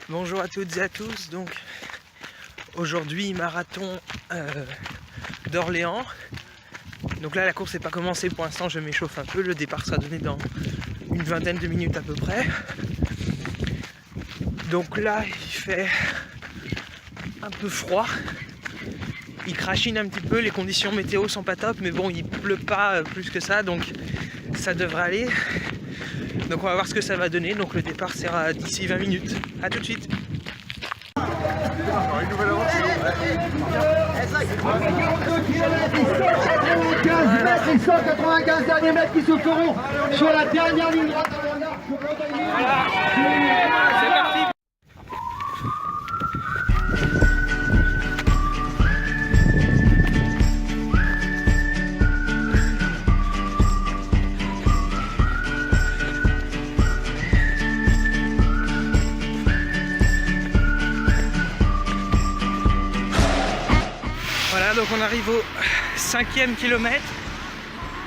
Bonjour à toutes et à tous, donc aujourd'hui marathon d'Orléans. Donc là la course n'est pas commencée pour l'instant, je m'échauffe un peu, le départ sera donné dans une vingtaine de minutes à peu près. Donc là il fait un peu froid, il crachine un petit peu, les conditions météo sont pas top, mais bon il pleut pas plus que ça, donc ça devrait aller. Donc on va voir ce que ça va donner, donc le départ sera d'ici 20 minutes. A tout de suite. Une nouvelle aventure. 15 mètres et 195 derniers mètres qui se feront sur la dernière ligne droite. C'est parti. Voilà, donc on arrive au 5e kilomètre,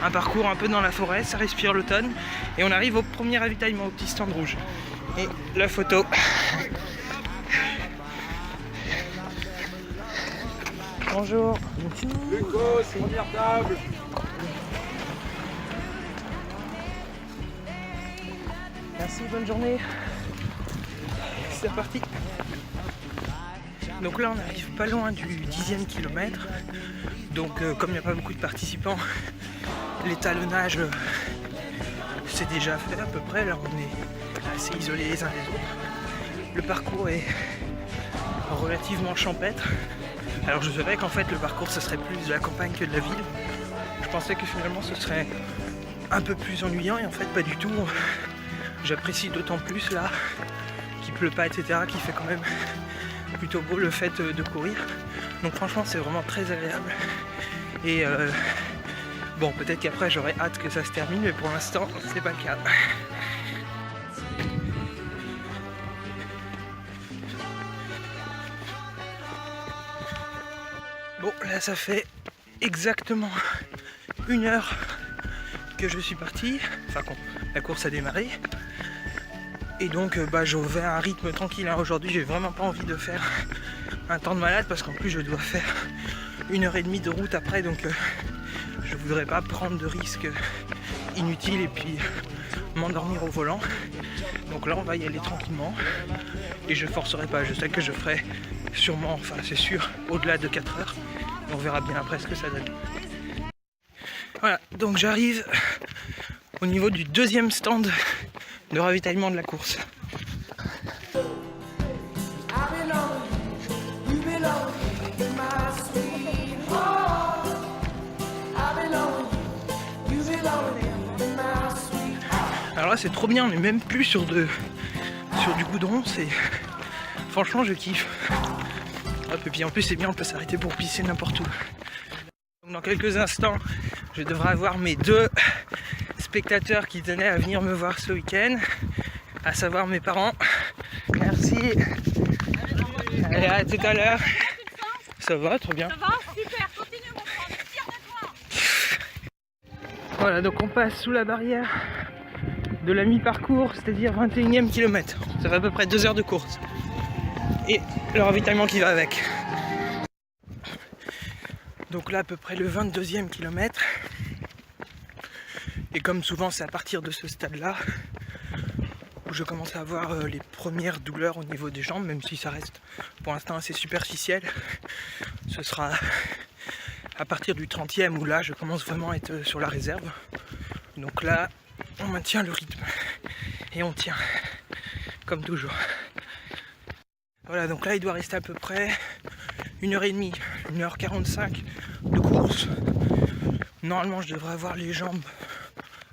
un parcours un peu dans la forêt, ça respire l'automne, et on arrive au premier ravitaillement, au petit stand rouge. Et la photo. Bonjour. Luco, première table. Merci, bonne journée. C'est reparti. Donc là on arrive pas loin du 10e kilomètre. Donc comme il n'y a pas beaucoup de participants, l'étalonnage c'est déjà fait à peu près. Là on est assez isolés les uns des autres. Le parcours est relativement champêtre. Alors je savais qu'en fait le parcours ce serait plus de la campagne que de la ville. Je pensais que finalement ce serait un peu plus ennuyant et en fait pas du tout. J'apprécie d'autant plus là qu'il pleut pas, etc., qui fait quand même plutôt beau le fait de courir. Donc franchement c'est vraiment très agréable. Et bon, peut-être qu'après j'aurais hâte que ça se termine, mais pour l'instant c'est pas le cas. Bon, là ça fait exactement 1 heure que je suis parti, enfin quand la course a démarré. Et donc je vais à un rythme tranquille, hein. Aujourd'hui j'ai vraiment pas envie de faire un temps de malade parce qu'en plus je dois faire 1h30 de route après, donc je voudrais pas prendre de risques inutiles et puis m'endormir au volant. Donc là on va y aller tranquillement et je forcerai pas, je sais que je ferai sûrement, enfin c'est sûr, au-delà de 4 heures. On verra bien après ce que ça donne. Voilà, donc j'arrive au niveau du 2e stand de ravitaillement de la course. Alors là c'est trop bien, on est même plus sur du goudron, c'est franchement je kiffe. Hop, et puis en plus c'est bien, on peut s'arrêter pour pisser n'importe où. Donc dans quelques instants je devrais avoir mes 2 spectateurs qui tenaient à venir me voir ce week-end, à savoir mes parents. Merci. Allez, à tout à l'heure. Ça va, trop bien. Ça va, super, continue mon frère, on est fiers de toi. Voilà, donc on passe sous la barrière de la mi-parcours, c'est-à-dire 21e kilomètre. Ça fait à peu près 2 heures de course. Et le ravitaillement qui va avec. Donc là à peu près le 22e kilomètre. Et comme souvent c'est à partir de ce stade-là où je commence à avoir les premières douleurs au niveau des jambes, même si ça reste pour l'instant assez superficiel. Ce sera à partir du 30e où là je commence vraiment à être sur la réserve. Donc là on maintient le rythme et on tient comme toujours. Voilà, donc là il doit rester à peu près 1h30, 1h45 de course. Normalement je devrais avoir les jambes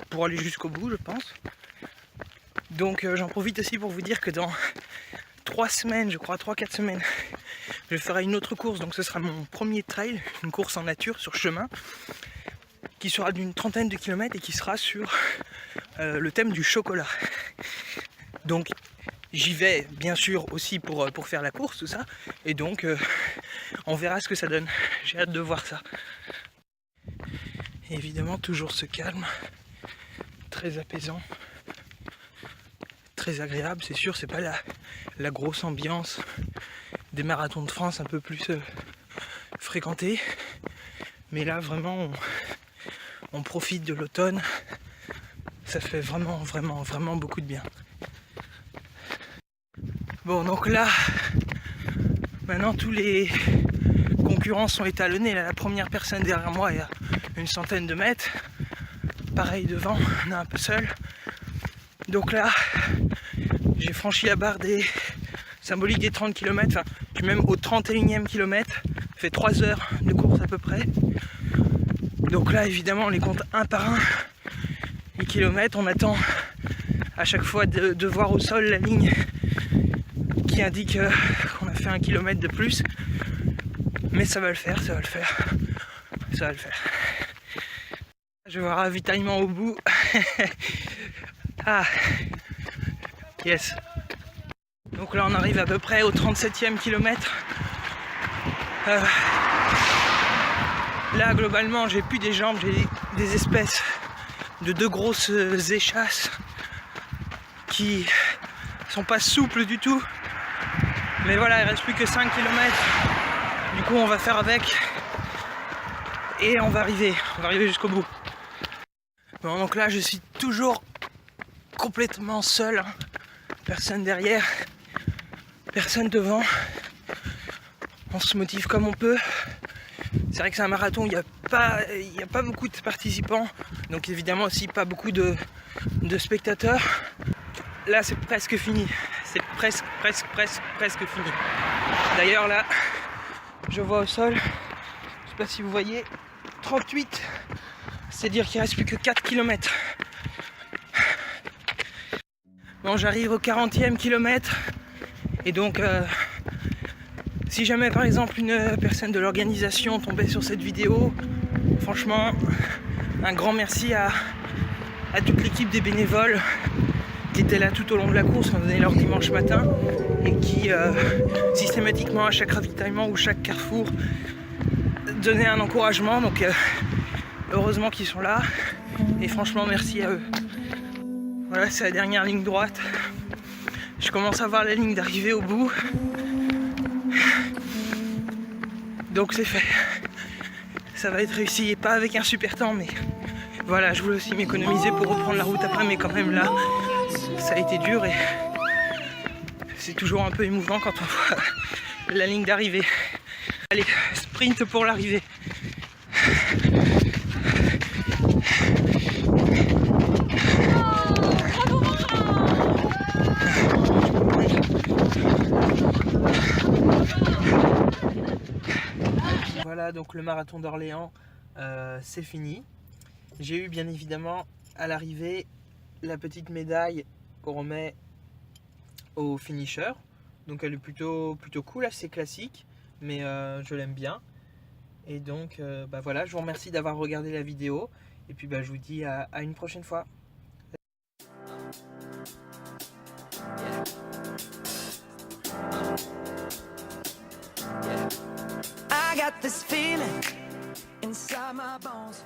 pour aller jusqu'au bout, je pense. Donc j'en profite aussi pour vous dire que dans 3 semaines, je crois 3-4 semaines, je ferai une autre course. Donc ce sera mon premier trail, une course en nature sur chemin, qui sera d'une 30aine de kilomètres et qui sera sur le thème du chocolat. Donc j'y vais bien sûr aussi pour faire la course, tout ça. Et donc on verra ce que ça donne. J'ai hâte de voir ça. Et évidemment toujours ce calme, très apaisant, très agréable, c'est sûr, c'est pas la grosse ambiance des marathons de France un peu plus fréquentés. Mais là vraiment on profite de l'automne. Ça fait vraiment beaucoup de bien. Bon, donc là, maintenant tous les concurrents sont étalonnés. Là, la première personne derrière moi est à une centaine de mètres. Pareil devant, on est un peu seul. Donc là, j'ai franchi la barre des symboliques des 30 km. Enfin, je suis même au 31e kilomètre. Ça fait 3 heures de course à peu près. Donc là, évidemment, on les compte un par un. Les kilomètres, on attend à chaque fois de voir au sol la ligne qui indique qu'on a fait 1 kilomètre de plus. Mais ça va le faire, ça va le faire. Ça va le faire. Je vois ravitaillement au bout. Ah, yes. Donc là on arrive à peu près au 37e kilomètre. Là globalement j'ai plus des jambes, j'ai des espèces de 2 grosses échasses qui sont pas souples du tout. Mais voilà, il reste plus que 5 km. Du coup on va faire avec. Et on va arriver jusqu'au bout. Bon, donc là je suis toujours complètement seul, hein. Personne derrière, personne devant. On se motive comme on peut. C'est vrai que c'est un marathon, il n'y a pas beaucoup de participants, donc évidemment aussi pas beaucoup de spectateurs. Là c'est presque fini, c'est presque fini. D'ailleurs là, je vois au sol, je sais pas si vous voyez, 38, c'est-à-dire qu'il reste plus que 4 km. Bon, j'arrive au 40e kilomètre et donc si jamais par exemple une personne de l'organisation tombait sur cette vidéo, franchement un grand merci à toute l'équipe des bénévoles qui étaient là tout au long de la course, on donnait leur dimanche matin et qui systématiquement à chaque ravitaillement ou chaque carrefour donnaient un encouragement. Donc heureusement qu'ils sont là et franchement merci à eux. Voilà, c'est la dernière ligne droite. Je commence à voir la ligne d'arrivée au bout. Donc c'est fait. Ça va être réussi, et pas avec un super temps, mais voilà, je voulais aussi m'économiser pour reprendre la route après, mais quand même là, ça a été dur et c'est toujours un peu émouvant quand on voit la ligne d'arrivée. Allez, sprint pour l'arrivée. Voilà, donc le marathon d'Orléans, c'est fini. J'ai eu bien évidemment à l'arrivée la petite médaille qu'on remet au finisher. Donc elle est plutôt cool, assez classique, mais je l'aime bien. Et donc bah voilà, je vous remercie d'avoir regardé la vidéo. Et puis bah, je vous dis à une prochaine fois. I got this feeling inside my bones.